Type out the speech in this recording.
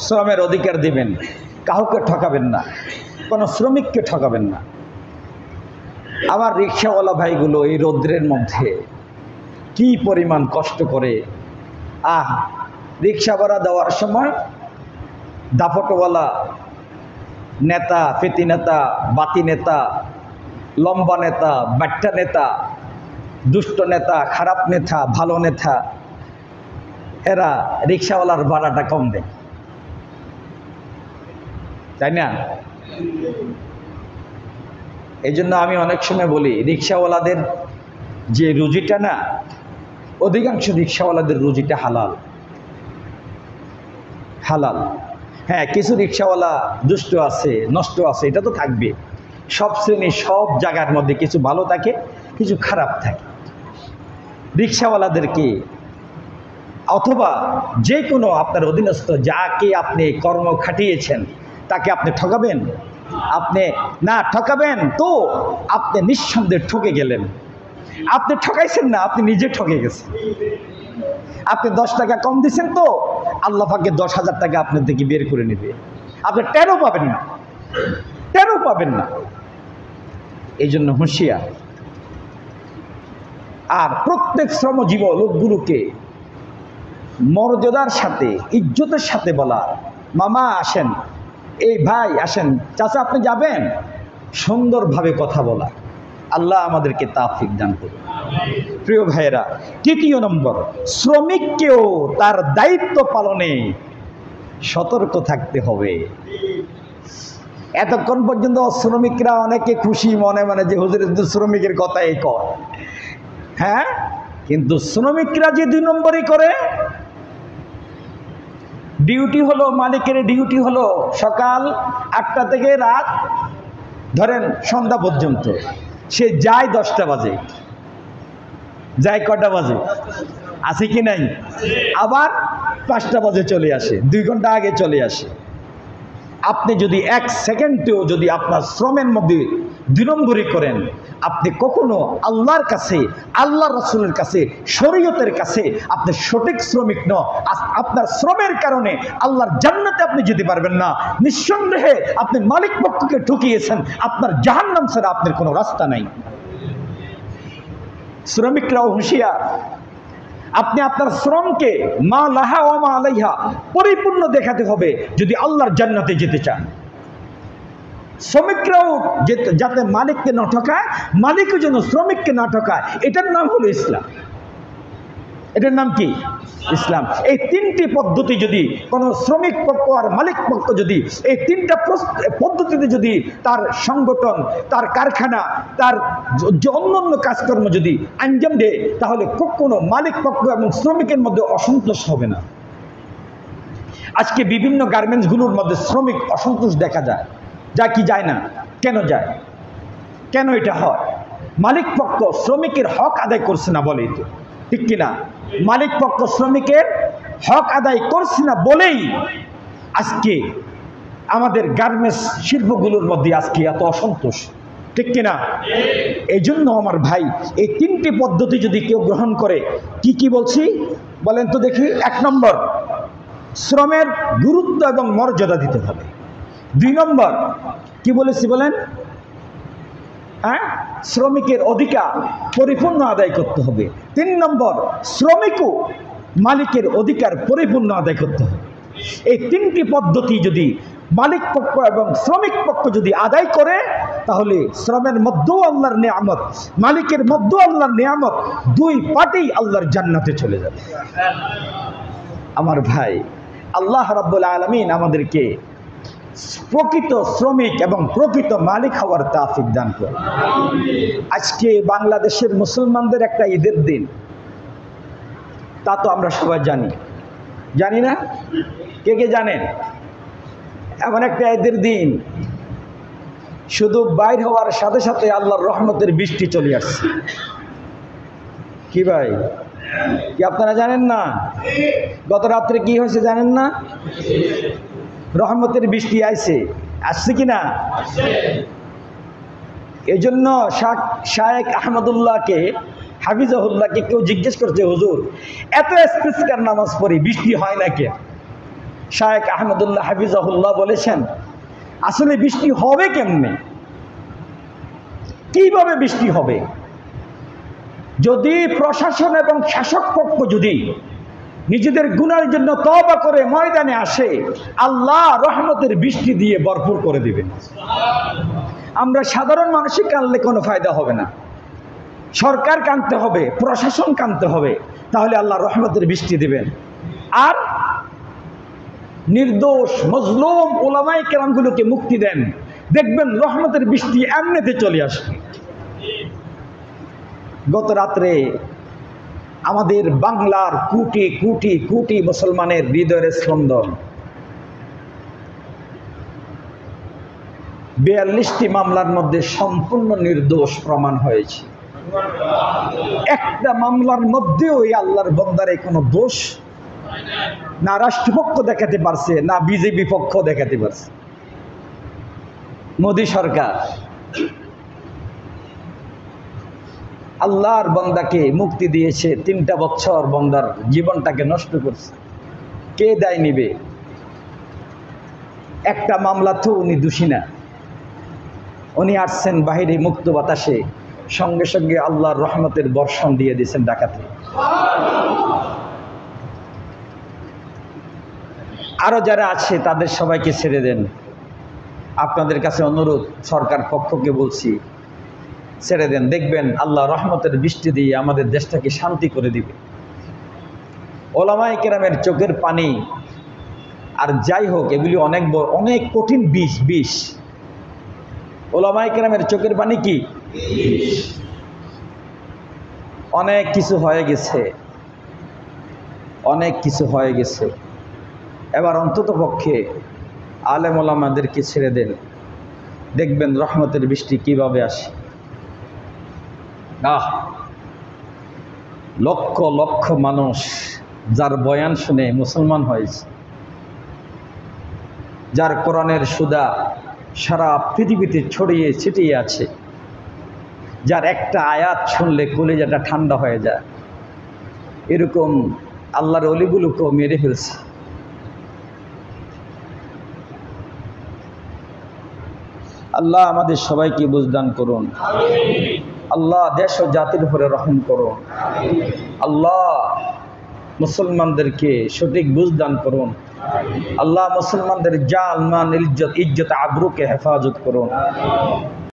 শ্রমের অধিকার দিবেন, কাউকে ঠকাবেন না, কোনো শ্রমিককে ঠকাবেন না। আমার রিক্সাওয়ালা ভাইগুলো এই রৌদ্রের মধ্যে কি পরিমাণ কষ্ট করে। রিক্সা ভাড়া দেওয়ার সময় দাপটওয়ালা নেতা, পেতি নেতা, বাতি নেতা, লম্বা নেতা, বাট্টা নেতা, দুষ্ট নেতা, খারাপ নেতা, ভালো নেতা, এরা রিক্সাওয়ালার ভাড়াটা কম দেয়, তাই না? এই জন্য আমি অনেক সময় বলি, রিক্সাওয়ালাদের যে রুজিটা না, অধিকাংশ রিক্সাওয়ালাদের রুজিটা হালাল। হালাল। হ্যাঁ, কিছু রিক্সাওয়ালা দুষ্ট আছে, নষ্ট আছে, এটা তো থাকবে। সব শ্রেণী সব জায়গার মধ্যে কিছু ভালো থাকে, কিছু খারাপ থাকে। রিক্সাওয়ালাদেরকে অথবা যে কোনো আপনার অধীনস্থ যাকে আপনি কর্ম খাটিয়েছেন তাকে আপনি ঠকাবেন? আপনি না ঠকাবেন তো আপনি নিঃসন্দেহে ঠকে গেলেন। আপনি ঠকাইছেন না, আপনি নিজে ঠকে গেছেন। আপনি 10 টাকা কম দিচ্ছেন তো আল্লাহ পাকে 10,000 টাকা আপনার থেকে বের করে নেবে। আপনি টেরও পাবেন না, টেরও পাবেন না। এই জন্য হুঁশিয়ার। আর প্রত্যেক শ্রমজীব লোকগুলোকে মর্যাদার সাথে, ইজ্জতের সাথে বলা, মামা আসেন, এই ভাই আসেন, চাচা আপনি যাবেন, সুন্দরভাবে কথা বলা। আল্লাহ আমাদেরকে তাওফিক দান করুন। প্রিয় ভাইয়েরা, তৃতীয় নম্বর, শ্রমিককেও তার দায়িত্ব পালনে সতর্ক থাকতে হবে। এতক্ষণ পর্যন্ত শ্রমিকরা অনেকে খুশি মনে মনে যে হুজুর শ্রমিকের কথাই কয়, হ্যাঁ, কিন্তু শ্রমিকরা যে 2 নম্বরই করে, ডিউটি হলো মালিকের, ডিউটি হলো সকাল 8টা থেকে রাত ধরেন সন্ধ্যা পর্যন্ত। সে যায় 10টা বাজে, যায় কটা বাজে, আছে কি নাই? আবার 5টা বাজে চলে আসে, 2 ঘন্টা আগে চলে আসে। আপনি যদি 1 সেকেন্ডেও যদি আপনার শ্রমের মধ্যে 2 নম্বরই করেন, আপনি কখনো আল্লাহর কাছে, আল্লাহ রাসূলের কাছে, শরীয়তের কাছে আপনি সঠিক শ্রমিক নন। আপনার শ্রমের কারণে আল্লাহর জান্নাতে আপনি যেতে পারবেন না। নিঃসন্দেহে আপনি মালিক পক্ষকে ঠকিয়েছেন। আপনার জাহান্নাম ছাড়া আপনার কোনো রাস্তা নাই। শ্রমিকরাও হুঁশিয়ার। আপনি আপনার শ্রমকে মা লাহা ওয়া মা আলাইহা পরিপূর্ণ দেখাতে হবে যদি আল্লাহর জান্নাতে যেতে চান। শ্রমিকরাও যাতে মালিককে না ঠকায়, মালিকও যেন শ্রমিককে না ঠকায়, এটার নাম হলো ইসলাম। এটার নাম কি? ইসলাম। এই 3টি পদ্ধতি যদি কোনো শ্রমিক পক্ষ আর মালিক পক্ষ যদি এই 3টা পদ্ধতিতে যদি তার সংগঠন, তার কারখানা, তার যে অন্যান্য কাজকর্ম যদি আঞ্জাম দেয়, তাহলে কখনো মালিক পক্ষ এবং শ্রমিকের মধ্যে অসন্তোষ হবে না। আজকে বিভিন্ন গার্মেন্টসগুলোর মধ্যে শ্রমিক অসন্তোষ দেখা যায়, যা কি যায় না? কেন যায়? কেন এটা হয়? মালিক পক্ষ শ্রমিকের হক আদায় করছে না বলেই তো, ঠিক কিনা? মালিক পক্ষ শ্রমিকের হক আদায় করছে না বলেই আজকে আমাদের গার্মেন্টস শিল্পগুলোর মধ্যে আজকে এত অসন্তোষ, ঠিক কিনা? এই জন্য আমার ভাই, এই 3টি পদ্ধতি যদি কেউ গ্রহণ করে, কি কি বলছি বলেন তো দেখি। 1 নম্বর, শ্রমের গুরুত্ব এবং মর্যাদা দিতে হবে। 2 নম্বর, কি বলেছি বলেন? হ্যাঁ, শ্রমিকের অধিকার পরিপূর্ণ আদায় করতে হবে। 3 নম্বর, শ্রমিকও মালিকের অধিকার পরিপূর্ণ আদায় করতে হবে। এই 3টি পদ্ধতি যদি মালিক পক্ষ এবং শ্রমিক পক্ষ যদি আদায় করে, তাহলে শ্রমের মধ্যেও আল্লাহর নিয়ামত, মালিকের মধ্যেও আল্লাহর নিয়ামত, 2 পার্টি আল্লাহর জান্নাতে চলে যাবে। আমার ভাই, আল্লাহ রাব্বুল আলামিন আমাদেরকে প্রকৃত শ্রমিক এবং প্রকৃত মালিক হওয়ার তৌফিক দান করুন। আজকে বাংলাদেশের মুসলমানদের একটা ঈদের দিন, তা তো আমরা সবাই জানি, জানি না? কে কে জানেন? এমন একটা ঈদের দিন, শুধু বাইর হওয়ার সাথে সাথে আল্লাহর রহমতের বৃষ্টি চলে আসছে। কি ভাই, কি আপনারা জানেন না? গত রাত্রে কি হয়েছে জানেন না? রহমতের বৃষ্টি আসছে কিনা? এই জন্য শায়েখ আহমদুল্লাহকে, হাফিজাহুল্লাহকে কেউ জিজ্ঞেস করছে, হুজুর এত স্পেসিকার নামাজ পড়ি, বৃষ্টি হয় না কে? শায়েখ আহমদুল্লাহ হাফিজাহুল্লাহ বলেছেন, আসলে বৃষ্টি হবে কেমনে, কিভাবে বৃষ্টি হবে? যদি প্রশাসন এবং শাসক পক্ষ যদি নিজেদের গুনাহের জন্য তওবা করে ময়দানে আসে, আল্লাহ রহমতের বৃষ্টি দিয়ে ভরপুর করে দিবেন। আমরা সাধারণ মানুষই কানলে কোনো ফায়দা হবে না, সরকার কানতে হবে, প্রশাসন কানতে হবে, তাহলে আল্লাহ রহমতের বৃষ্টি দিবেন। আর নির্দোষ মজলুম উলামায়ে কেরামগুলোকে মুক্তি দেন, দেখবেন রহমতের বৃষ্টি এমনিতে চলে আসবে। গত রাত্রে আমাদের বাংলার কোটি কোটি কোটি মুসলমানের হৃদয়ের স্পন্দন, 42টি মামলার মধ্যে সম্পূর্ণ নির্দোষ প্রমাণ হয়েছে। একটা মামলার মধ্যেও এই আল্লাহর বান্দারে কোনো দোষ না রাষ্ট্রপক্ষ দেখাতে পারছে, না বিজেপি পক্ষ দেখাতে পারছে। মোদী সরকার আল্লাহর বান্দাকে মুক্তি দিয়েছে, 3টা বছর বান্দার জীবনটাকে নষ্ট করছে। কে দায় নিবে? একটা মামলা তো উনি দোষী না, উনি আসছেন বাহিরে মুক্ত বাতাসে, সঙ্গে সঙ্গে আল্লাহর রহমতের বর্ষণ দিয়ে দিয়েছেন ঢাকাতে। আরো যারা আছে তাদের সবাইকে ছেড়ে দেন। আপনাদের কাছে অনুরোধ, সরকার পক্ষকে বলছি, ছেড়ে দেন, দেখবেন আল্লাহ রহমতের বৃষ্টি দিয়ে আমাদের দেশটাকে শান্তি করে দিবে। ওলামায়ে কেরামের চোখের পানি আর যাই হোক, এগুলি অনেক কঠিন বিষ। ওলামায়ে কেরামের চোখের পানি কি? অনেক কিছু হয়ে গেছে, অনেক কিছু হয়ে গেছে। এবার অন্তত পক্ষে আলেম ওলামাদেরকে ছেড়ে দেন, দেখবেন রহমতের বৃষ্টি কিভাবে আসে। লক্ষ লক্ষ মানুষ যার বয়ান শুনে মুসলমান হয়েছে, যার কোরআনের সুদা সারা পৃথিবীতে ছড়িয়ে ছিটিয়ে আছে, যার একটা আয়াত শুনলে কলিজাটা ঠান্ডা হয়ে যায়, এরকম আল্লাহর ওলিগুলোকেও মেরে ফেলছে। আল্লাহ আমাদের সবাইকে বুঝদান করুন। আল্লাহ দেশ ও জাতির উপরে রহম করুন। আল্লাহ মুসলমানদেরকে সঠিক বুঝদান করুন। আল্লাহ মুসলমানদের জান মান ইজ্জত আবরুকে হেফাজত করুন।